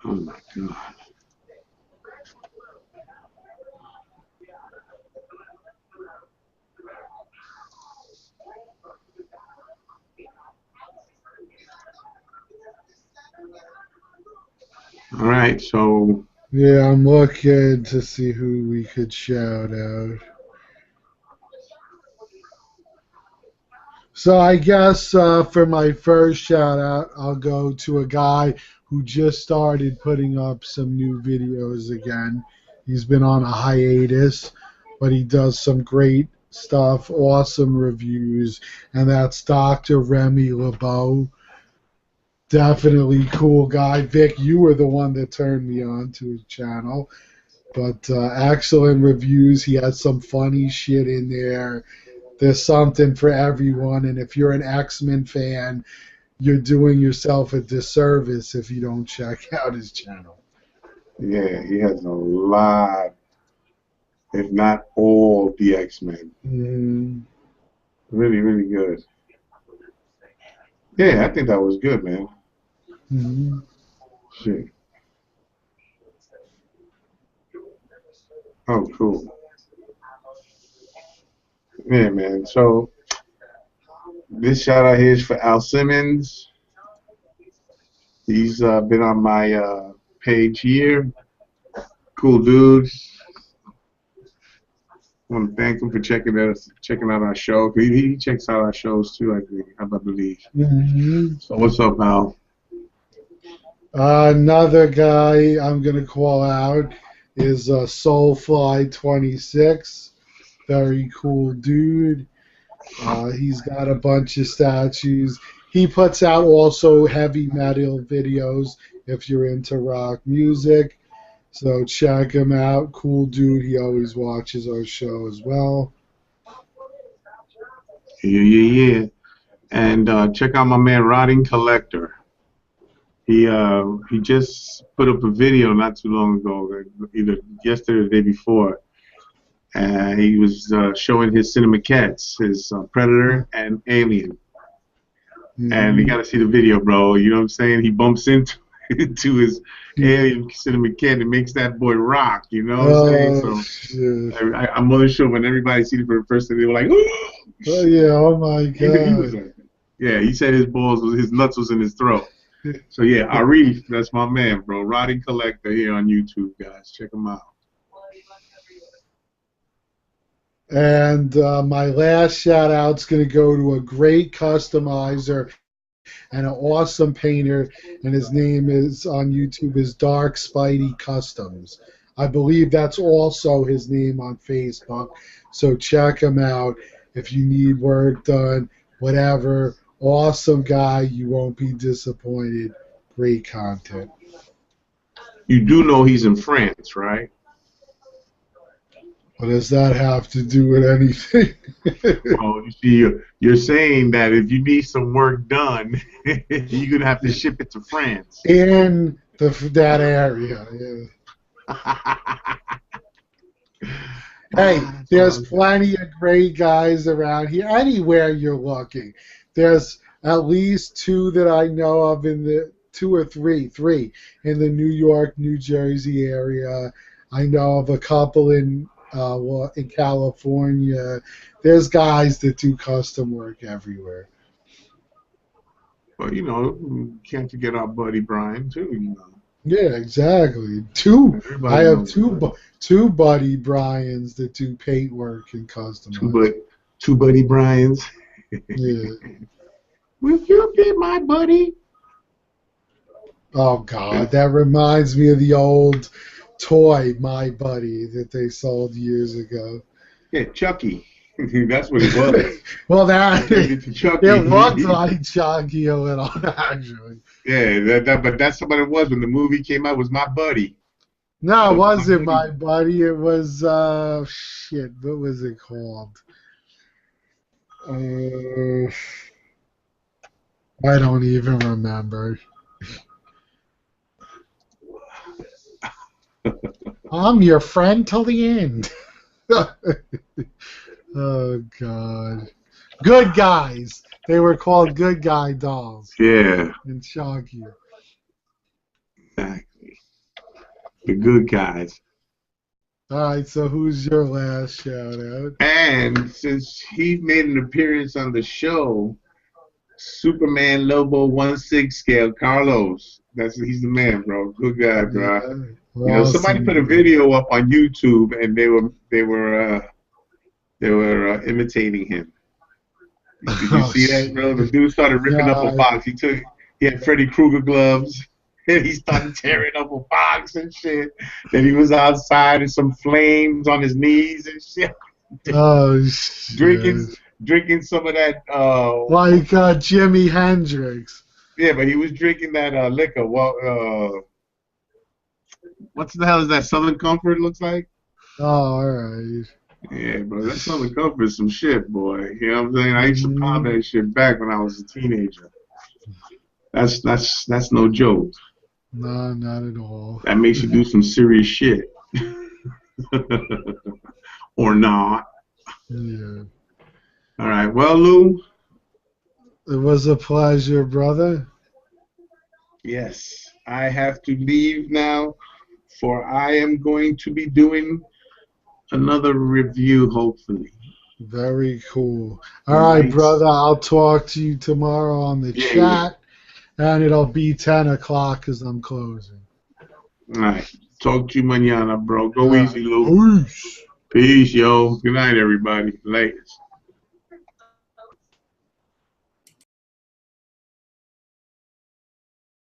Oh my God. All right, so Yeah, I'm looking to see who we could shout out. So I guess for my first shout out, I'll go to a guy who just started putting up some new videos again. He's been on a hiatus, but he does some great stuff, awesome reviews, and that's Dr. Remy LeBeau. Definitely cool guy. Vic, you were the one that turned me on to his channel. But excellent reviews. He has some funny shit in there. There's something for everyone. And if you're an X-Men fan, you're doing yourself a disservice if you don't check out his channel. yeah, he has a lot, if not all, the X-Men. Mm-hmm. Really, really good. Yeah, I think that was good, man. Mm-hmm. Shit. Oh, cool. Yeah, man. So this shout out here is for Al Simmons. He's been on my page here. Cool dude. I want to thank him for checking out our show. He checks out our shows too, I believe. Mm-hmm. So what's up, Al? Another guy I'm going to call out is Soulfly26. Very cool dude. He's got a bunch of statues. He puts out also heavy metal videos if you're into rock music. So check him out. Cool dude. He always watches our show as well. Yeah, yeah, yeah. And check out my man Rotting Collector. He just put up a video not too long ago, either yesterday or the day before. He was showing his cinemaquettes, his Predator and Alien. And you Mm-hmm. got to see the video, bro. You know what I'm saying? He bumps into his Alien cinemaquette and makes that boy rock. You know what I'm saying? Oh, So shit. I'm more than sure when everybody seen it for the first time, they were like, "Ooh!" Oh, yeah. Oh, my Even he was God. like, "Yeah." He said his nuts was in his throat. So yeah, Arif, that's my man, bro. Rotting Collector here on YouTube, guys. Check him out. And my last shout out's going to go to a great customizer and an awesome painter, and his name is on YouTube is Dark Spidey Customs. I believe that's also his name on Facebook. So check him out if you need work done, whatever. Awesome guy, you won't be disappointed. Great content. You do know he's in France, right? What does that have to do with anything? Well, you see, you're saying that if you need some work done, you're gonna have to ship it to France. In that area, yeah. Hey, That's there's awesome. plenty of great guys around here. Anywhere you're looking, there's at least two that I know of in the two or three in the New York, New Jersey area. I know of a couple in California. There's guys that do custom work everywhere. But you know, can't forget our buddy Brian too. You know, Yeah, exactly. Two. I everybody have knows Brian. two buddy Bryans that do paint work and Two customize. but two buddy Brian's. Yeah. Will you be my buddy? Oh God, that reminds me of the old toy, My Buddy, that they sold years ago. Yeah, Chucky. That's what it was. Well, They that made it to it looked Chucky. like Chucky a little, actually. Yeah, but that's what it was when the movie came out. Was my buddy. No, it So my wasn't buddy. My Buddy. It was shit. What was it called? Uh, I don't even remember. I'm your friend till the end. Oh God. Good guys. They were called good guy dolls Yeah, in Shocky. exactly. The good guys. All right, so who's your last shout out? And since he made an appearance on the show, Superman Lobo 1/6 scale, Carlos. He's the man, bro. Good guy, bro. Yeah, You know, somebody awesome put a dude. video up on YouTube, and they were imitating him. Did you Oh see that, bro? The shit. dude started ripping up a Yeah, box. He had Freddy Krueger gloves, and he started tearing up a box and shit. Then he was outside and some flames on his knees and shit, oh drinking shit. drinking some of that. Like Jimi Hendrix. Yeah, but he was drinking that liquor. Well, what the hell is that? Southern Comfort looks like. Oh, all right. Yeah, bro, that Southern Comfort is some shit, boy. You know what I'm saying? I used to pound Mm, that shit back when I was a teenager. That's no joke. no, not at all. That makes you do some serious shit. Or not. Yeah. All right. Well, Lou, It was a pleasure, brother. yes, I have to leave now, for I am going to be doing another review, hopefully. Very cool. All All right, right. brother. I'll talk to you tomorrow on the Yeah, yeah. chat, and it'll be 10 o'clock because I'm closing. All right. Talk to you mañana, bro. All Go right. easy, Lou. Peace. Peace, yo. Good night, everybody. Latest.